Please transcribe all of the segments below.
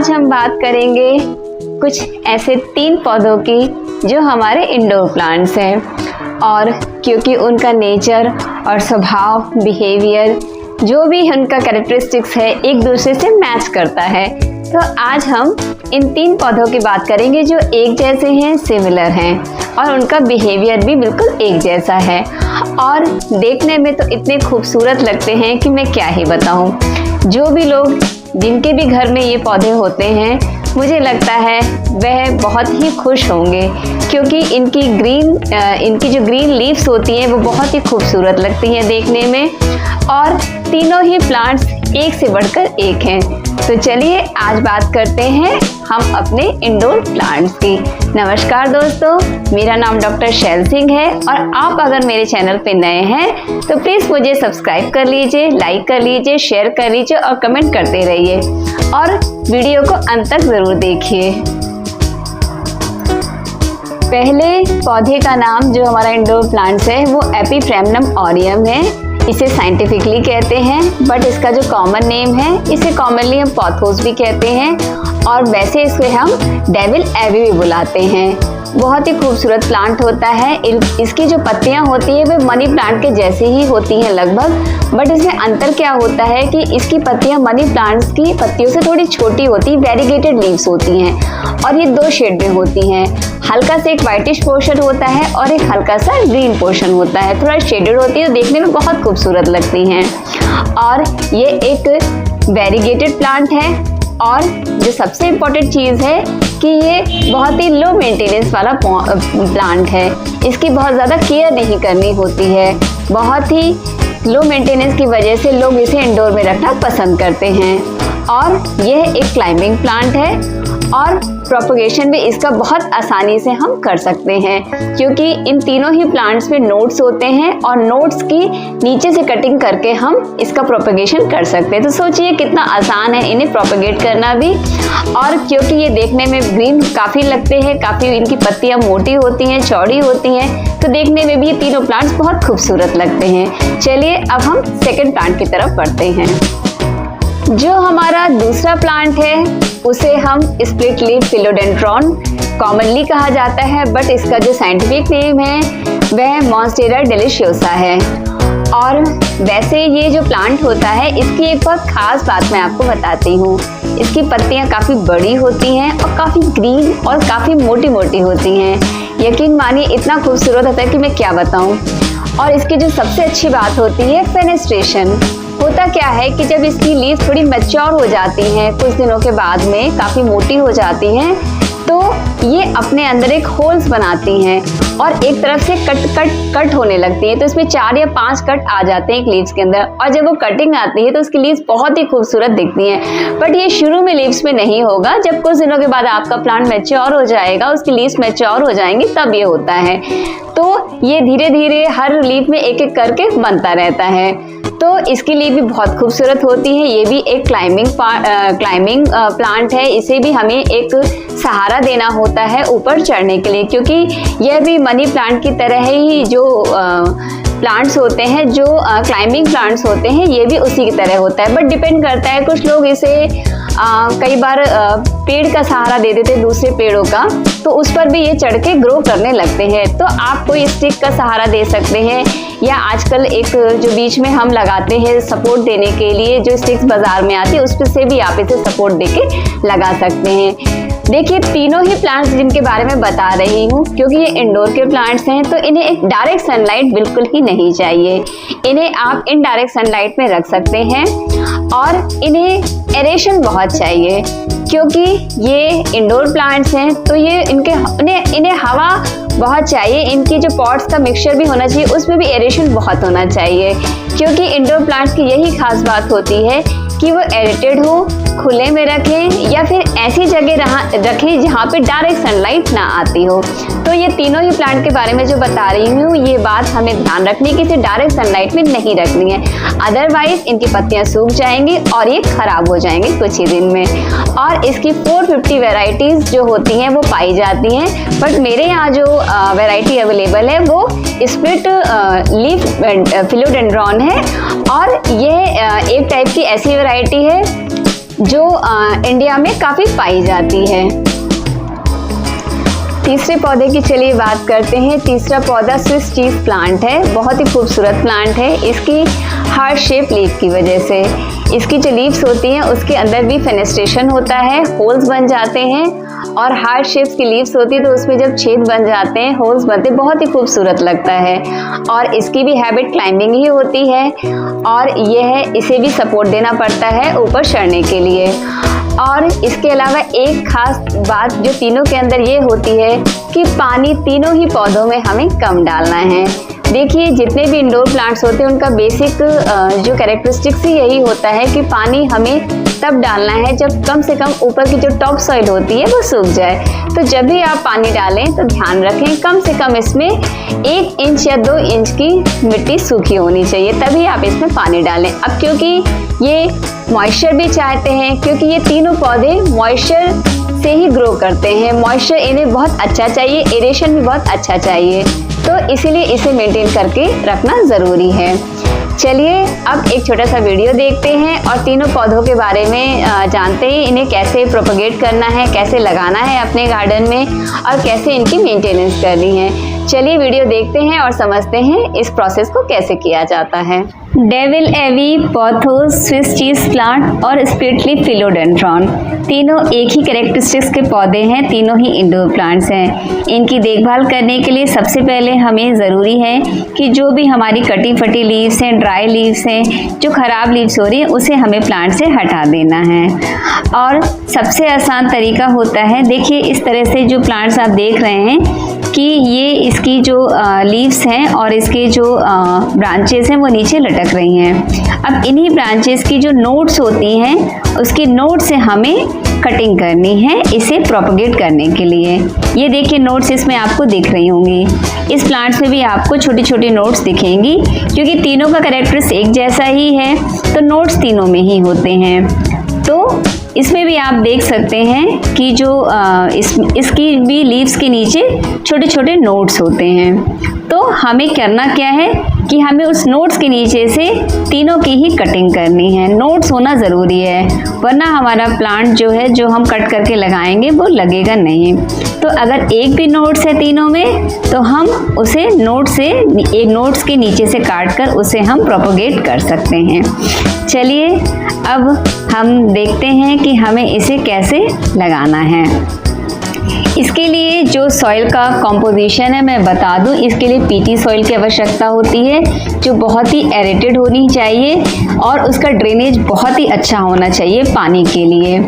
आज हम बात करेंगे कुछ ऐसे 3 पौधों की जो हमारे इंडोर प्लांट्स हैं, और क्योंकि उनका नेचर और स्वभाव, बिहेवियर, जो भी उनका कैरेक्टरिस्टिक्स है एक दूसरे से मैच करता है, तो आज हम इन 3 पौधों की बात करेंगे जो एक जैसे हैं, सिमिलर हैं, और उनका बिहेवियर भी बिल्कुल एक जैसा है और देखने में तो इतने खूबसूरत लगते हैं कि मैं क्या ही बताऊं। जो भी लोग जिनके भी घर में ये पौधे होते हैं, मुझे लगता है वह बहुत ही खुश होंगे, क्योंकि इनकी जो ग्रीन लीव्स होती हैं वो बहुत ही खूबसूरत लगती हैं देखने में, और तीनों ही प्लांट्स एक से बढ़कर एक हैं। तो चलिए आज बात करते हैं हम अपने इंडोर प्लांट्स की। नमस्कार दोस्तों, मेरा नाम डॉक्टर शैल सिंह है, और आप अगर मेरे चैनल पे नए हैं तो प्लीज़ मुझे सब्सक्राइब कर लीजिए, लाइक कर लीजिए, शेयर कर लीजिए और कमेंट करते रहिए, और वीडियो को अंत तक ज़रूर देखिए। पहले पौधे का नाम जो हमारा इंडोर प्लांट्स है वो एपीफ्रेमनम ऑरियम है। इसे साइंटिफिकली कहते हैं, बट इसका जो कॉमन नेम है इसे कॉमनली हम पॉथोस भी कहते हैं, और वैसे इसे हम डेविल एवी भी बुलाते हैं। बहुत ही खूबसूरत प्लांट होता है। इसकी जो पत्तियां होती है वे मनी प्लांट के जैसे ही होती हैं लगभग, बट इसमें अंतर क्या होता है कि इसकी पत्तियां मनी प्लांट्स की पत्तियों से थोड़ी छोटी होती, वेरीगेटेड लीव्स होती हैं, और ये 2 शेड में होती हैं। हल्का सा एक वाइटिश पोर्शन होता है और एक हल्का सा ग्रीन पोर्शन होता है, थोड़ा शेडेड होती है, तो देखने में बहुत खूबसूरत लगती हैं। और ये एक वेरीगेटेड प्लांट है, और जो सबसे इम्पोर्टेंट चीज़ है कि ये बहुत ही लो मेंटेनेंस वाला प्लांट है। इसकी बहुत ज़्यादा केयर नहीं करनी होती है। बहुत ही लो मेंटेनेंस की वजह से लोग इसे इंडोर में रखना पसंद करते हैं। और यह एक क्लाइंबिंग प्लांट है, और प्रोपगेशन भी इसका बहुत आसानी से हम कर सकते हैं, क्योंकि इन तीनों ही प्लांट्स में नोड्स होते हैं, और नोड्स की नीचे से कटिंग करके हम इसका प्रोपगेशन कर सकते हैं। तो सोचिए कितना आसान है इन्हें प्रोपगेट करना भी। और क्योंकि ये देखने में ग्रीन काफ़ी लगते हैं, काफ़ी इनकी पत्तियाँ मोटी होती हैं, चौड़ी होती हैं, तो देखने में भी ये तीनों प्लांट्स बहुत खूबसूरत लगते हैं। चलिए अब हम सेकेंड प्लांट की तरफ बढ़ते हैं। जो हमारा दूसरा प्लांट है उसे हम स्प्लिट लीफ फिलोडेंड्रॉन कॉमनली कहा जाता है, बट इसका जो साइंटिफिक नेम है वह मॉन्स्टेरा डेलिशियोसा है। और वैसे ये जो प्लांट होता है इसकी एक बहुत खास बात मैं आपको बताती हूँ। इसकी पत्तियाँ काफ़ी बड़ी होती हैं और काफ़ी ग्रीन और काफ़ी मोटी मोटी होती हैं। यकीन मानिए इतना खूबसूरत होता है कि मैं क्या बताऊँ। और इसकी जो सबसे अच्छी बात होती है फेनेस्ट्रेशन। होता क्या है कि जब इसकी लीव थोड़ी मैच्योर हो जाती हैं, कुछ दिनों के बाद में काफ़ी मोटी हो जाती हैं, तो ये अपने अंदर एक होल्स बनाती हैं और एक तरफ से कट होने लगती है। तो इसमें 4 या 5 कट आ जाते हैं एक लीव्स के अंदर, और जब वो कटिंग आती है तो उसकी लीव्स बहुत ही खूबसूरत दिखती हैं। बट ये शुरू में लीव्स में नहीं होगा, जब कुछ दिनों के बाद आपका प्लांट मैच्योर हो जाएगा, उसकी लीव्स मैच्योर हो जाएंगी, तब ये होता है। तो ये धीरे धीरे हर लीफ में एक एक करके बनता रहता है। तो इसकी लीफ भी बहुत खूबसूरत होती है। ये भी एक क्लाइंबिंग प्लांट है। इसे भी हमें एक सहारा देना होता है ऊपर चढ़ने के लिए, क्योंकि यह भी मनी प्लांट की तरह ही जो प्लांट्स होते हैं, जो क्लाइंबिंग प्लांट्स होते हैं, ये भी उसी की तरह होता है। बट डिपेंड करता है, कुछ लोग इसे कई बार पेड़ का सहारा दे देते दूसरे पेड़ों का, तो उस पर भी ये चढ़ के ग्रो करने लगते हैं। तो आप कोई स्टिक का सहारा दे सकते हैं, या आजकल एक जो बीच में हम लगाते हैं सपोर्ट देने के लिए, जो स्टिक्स बाजार में आती है, उस पर से भी आप इसे सपोर्ट देके लगा सकते हैं। देखिए तीनों ही प्लांट्स जिनके बारे में बता रही हूँ, क्योंकि ये इंडोर के प्लांट्स हैं, तो इन्हें एक डायरेक्ट सनलाइट बिल्कुल ही नहीं चाहिए। इन्हें आप इनडायरेक्ट सनलाइट में रख सकते हैं, और इन्हें एरेशन बहुत चाहिए, क्योंकि ये इंडोर प्लांट्स हैं, तो ये इन्हें हवा बहुत चाहिए। इनकी जो पॉट्स का मिक्सचर भी होना चाहिए, उसमें भी एरेशन बहुत होना चाहिए, क्योंकि इंडोर प्लांट्स की यही खास बात होती है कि वो एरेटेड हो, खुले में रखें, या फिर ऐसी जगह रखें जहाँ पे डायरेक्ट सनलाइट ना आती हो। तो ये तीनों ही प्लांट के बारे में जो बता रही हूँ, ये बात हमें ध्यान रखनी है कि इसे डायरेक्ट सनलाइट में नहीं रखनी है, अदरवाइज इनकी पत्तियाँ सूख जाएंगी और ये खराब हो जाएंगे कुछ ही दिन में। और इसकी 450 वेराइटीज़ जो होती हैं वो पाई जाती हैं, बट मेरे यहाँ जो वेराइटी अवेलेबल है वो स्प्लिट लीफ फिलोडेंड्रॉन है, और ये एक टाइप की ऐसी वैरायटी है जो इंडिया में काफ़ी पाई जाती है। तीसरे पौधे की चलिए बात करते हैं। तीसरा पौधा स्विस चीज़ प्लांट है। बहुत ही खूबसूरत प्लांट है इसकी हार्ट शेप लीफ की वजह से। इसकी जो लीव्स होती हैं उसके अंदर भी फेनेस्ट्रेशन होता है, होल्स बन जाते हैं, और हार्ट शेप की लीव्स होती है तो उसमें जब छेद बन जाते हैं, होल्स बनते, बहुत ही खूबसूरत लगता है। और इसकी भी हैबिट क्लाइंबिंग ही होती है, और इसे भी सपोर्ट देना पड़ता है ऊपर चढ़ने के लिए। और इसके अलावा एक खास बात जो तीनों के अंदर ये होती है कि पानी तीनों ही पौधों में हमें कम डालना है। देखिए, जितने भी इंडोर प्लांट्स होते हैं उनका बेसिक जो कैरेक्टरिस्टिक्स ही यही होता है कि पानी हमें तब डालना है जब कम से कम ऊपर की जो टॉप सॉइल होती है वो सूख जाए। तो जब भी आप पानी डालें तो ध्यान रखें कम से कम इसमें 1 इंच या 2 इंच की मिट्टी सूखी होनी चाहिए, तभी आप इसमें पानी डालें। अब क्योंकि ये मॉइस्चर भी चाहते हैं, क्योंकि ये तीनों पौधे मॉइस्चर से ही ग्रो करते हैं, मॉइस्चर इन्हें बहुत अच्छा चाहिए, एरेशन भी बहुत अच्छा चाहिए, तो इसीलिए इसे मेंटेन करके रखना ज़रूरी है। चलिए अब एक छोटा सा वीडियो देखते हैं और तीनों पौधों के बारे में जानते हैं, इन्हें कैसे प्रोपगेट करना है, कैसे लगाना है अपने गार्डन में, और कैसे इनकी मेंटेनेंस करनी है। चलिए वीडियो देखते हैं और समझते हैं इस प्रोसेस को कैसे किया जाता है। डेविल एवी, पोथोस, स्विस चीज़ प्लांट और स्प्लिटली फिलोडेंड्रॉन तीनों एक ही कैरेक्टरिस्टिक्स के पौधे हैं, तीनों ही इंडोर प्लांट्स हैं। इनकी देखभाल करने के लिए सबसे पहले हमें ज़रूरी है कि जो भी हमारी कटी फटी लीव्स हैं, ड्राई लीव्स हैं, जो ख़राब लीव्स हो रही हैं, उसे हमें प्लांट से हटा देना है। और सबसे आसान तरीका होता है, देखिए इस तरह से जो प्लांट्स आप देख रहे हैं कि ये इसकी जो लीव्स हैं और इसके जो ब्रांचेस हैं वो नीचे लटक रही हैं। अब इन्हीं ब्रांचेस की जो नोट्स होती हैं उसकी नोट से हमें कटिंग करनी है इसे प्रोपगेट करने के लिए। ये देखिए नोट्स इसमें आपको दिख रही होंगी। इस प्लांट्स में भी आपको छोटी छोटी नोट्स दिखेंगी, क्योंकि तीनों का कैरेक्टर्स एक जैसा ही है तो नोट्स तीनों में ही होते हैं। तो इसमें भी आप देख सकते हैं कि जो इसकी भी लीव्स के नीचे छोटे छोटे नोट्स होते हैं। तो हमें करना क्या है कि हमें उस नोट्स के नीचे से तीनों की ही कटिंग करनी है। नोट्स होना ज़रूरी है, वरना हमारा प्लांट जो है जो हम कट करके लगाएंगे वो लगेगा नहीं। तो अगर एक भी नोट्स है तीनों में तो हम उसे नोट्स के नीचे से काट कर उसे हम प्रोपगेट कर सकते हैं। चलिए अब हम देखते हैं कि हमें इसे कैसे लगाना है। इसके लिए जो सॉइल का कॉम्पोजिशन है मैं बता दूं, इसके लिए पीटी सॉइल की आवश्यकता होती है जो बहुत ही एरेटेड होनी चाहिए और उसका ड्रेनेज बहुत ही अच्छा होना चाहिए पानी के लिए।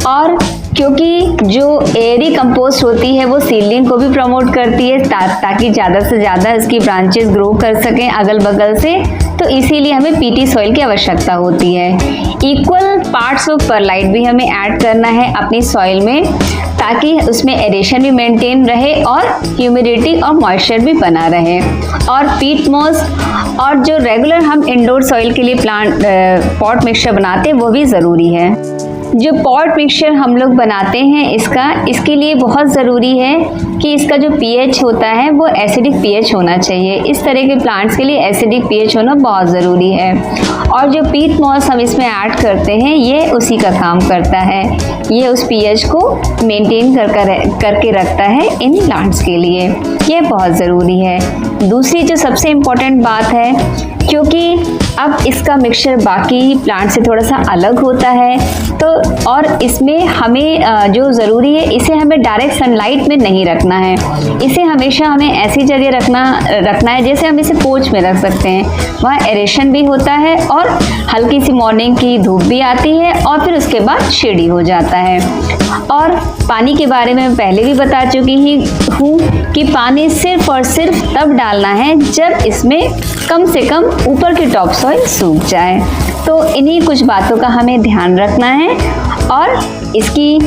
और क्योंकि जो एयरी कंपोस्ट होती है वो सीडलिंग को भी प्रमोट करती है ताकि ज़्यादा से ज़्यादा इसकी ब्रांचेस ग्रो कर सकें अगल बगल से, तो इसीलिए हमें पीटी सॉइल की आवश्यकता होती है। इक्वल पार्ट्स ऑफ परलाइट भी हमें ऐड करना है अपनी सॉइल में, ताकि उसमें एरेशन भी मेंटेन रहे और ह्यूमिडिटी और मॉइस्चर भी बना रहे। और पीट मॉस और जो रेगुलर हम इंडोर सॉइल के लिए पॉट मिक्सचर बनाते हैं वो भी ज़रूरी है। जो पॉट मिक्सचर हम लोग बनाते हैं इसके लिए बहुत ज़रूरी है कि इसका जो पीएच होता है वो एसिडिक पीएच होना चाहिए। इस तरह के प्लांट्स के लिए एसिडिक पीएच होना बहुत ज़रूरी है। और जो पीट मॉस हम इसमें ऐड करते हैं ये उसी का काम करता है, ये उस पीएच को मेंटेन करके रखता है इन प्लांट्स के लिए, ये बहुत ज़रूरी है। दूसरी जो सबसे इम्पोर्टेंट बात है, क्योंकि अब इसका मिक्सचर बाकी प्लांट से थोड़ा सा अलग होता है, तो और इसमें हमें जो ज़रूरी है इसे हमें डायरेक्ट सनलाइट में नहीं रखना है। इसे हमेशा हमें ऐसी जगह रखना है जैसे हम इसे पोच में रख सकते हैं, वहाँ एरेशन भी होता है और हल्की सी मॉर्निंग की धूप भी आती है और फिर उसके बाद शेडी हो जाता है। और पानी के बारे में मैं पहले भी बता चुकी हूँ कि पानी सिर्फ और सिर्फ तब डालना है जब इसमें कम से कम ऊपर की टॉप सॉइल सूख जाए। तो इन्हीं कुछ बातों का हमें ध्यान रखना है और इसकी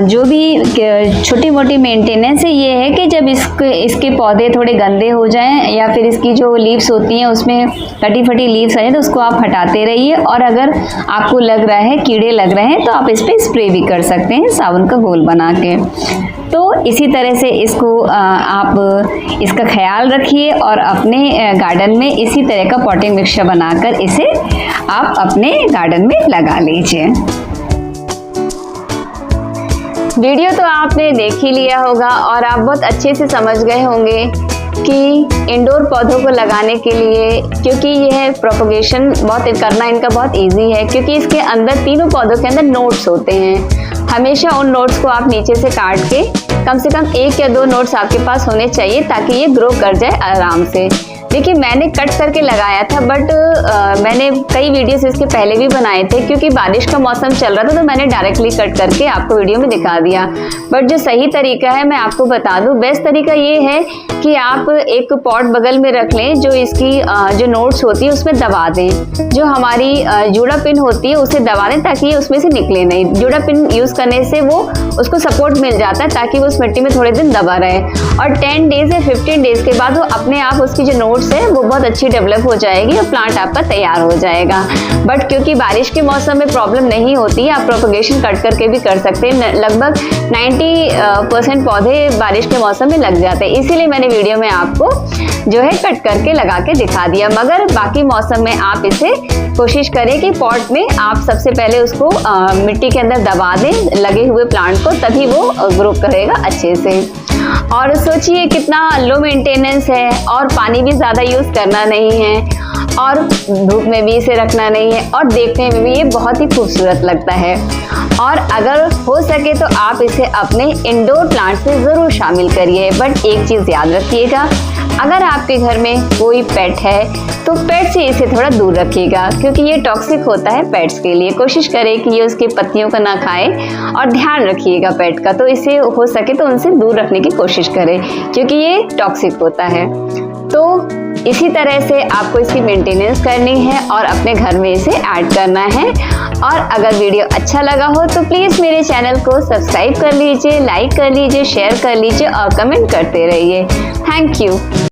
जो भी छोटी मोटी मेंटेनेंस है ये है कि जब इसके पौधे थोड़े गंदे हो जाएं या फिर इसकी जो लीव्स होती हैं उसमें कटी फटी लीव्स आ जाए तो उसको आप हटाते रहिए। और अगर आपको लग रहा है कीड़े लग रहे हैं तो आप इस पर स्प्रे भी कर सकते हैं साबुन का घोल बना के। तो इसी तरह से इसको आप इसका ख्याल रखिए और अपने गार्डन में इसी तरह का पॉटिंग मिक्सचर बनाकर इसे आप अपने गार्डन में लगा लीजिए। वीडियो तो आपने देख ही लिया होगा और आप बहुत अच्छे से समझ गए होंगे कि इंडोर पौधों को लगाने के लिए, क्योंकि यह प्रोपगेशन बहुत करना इनका बहुत इजी है, क्योंकि इसके अंदर तीनों पौधों के अंदर नोड्स होते हैं। हमेशा उन नोड्स को आप नीचे से काट के कम से कम 1 या 2 नोड्स आपके पास होने चाहिए ताकि ये ग्रो कर जाए आराम से। देखिए मैंने कट करके लगाया था, बट मैंने कई वीडियोस इसके पहले भी बनाए थे, क्योंकि बारिश का मौसम चल रहा था तो मैंने डायरेक्टली कट करके आपको वीडियो में दिखा दिया। बट जो सही तरीका है मैं आपको बता दूं, बेस्ट तरीका ये है कि आप एक पॉट बगल में रख लें, जो इसकी जो नोट्स होती है उसमें दबा दें। जो हमारी जूड़ा पिन होती है उसे दबा दें ताकि ये उसमें से निकले नहीं। जूड़ा पिन यूज़ करने से वो उसको सपोर्ट मिल जाता है ताकि वो उस मिट्टी में थोड़े दिन दबा रहे। और 10 डेज या 15 डेज के बाद वो अपने आप उसकी जो नोट्स है वो बहुत अच्छी डेवलप हो जाएगी और प्लांट आपका तैयार हो जाएगा। बट क्योंकि बारिश के मौसम में प्रॉब्लम नहीं होती है, आप प्रोपगेशन कट करके भी कर सकते हैं। लगभग 90% पौधे बारिश के मौसम में लग जाते हैं, इसीलिए मैंने वीडियो में आपको जो है कट करके लगा के दिखा दिया। मगर बाकी मौसम में आप इसे कोशिश करें कि पॉट में आप सबसे पहले उसको मिट्टी के अंदर दबा दें लगे हुए प्लांट को, तभी वो ग्रो करेगा अच्छे से। और सोचिए कितना लो मेंटेनेंस है और पानी भी ज़्यादा यूज़ करना नहीं है और धूप में भी इसे रखना नहीं है और देखने में भी ये बहुत ही खूबसूरत लगता है। और अगर हो सके तो आप इसे अपने इंडोर प्लांट्स में ज़रूर शामिल करिए। बट एक चीज़ याद रखिएगा, अगर आपके घर में कोई पेट है तो पेट से इसे थोड़ा दूर रखिएगा, क्योंकि ये टॉक्सिक होता है पेट्स के लिए। कोशिश करें कि ये उसकी पत्तियों को ना खाए और ध्यान रखिएगा पेट का, तो इसे हो सके तो उनसे दूर रखने की कोशिश करें क्योंकि ये टॉक्सिक होता है। तो इसी तरह से आपको इसकी मेंटेनेंस करनी है और अपने घर में इसे ऐड करना है। और अगर वीडियो अच्छा लगा हो तो प्लीज़ मेरे चैनल को सब्सक्राइब कर लीजिए, लाइक कर लीजिए, शेयर कर लीजिए और कमेंट करते रहिए। Thank you.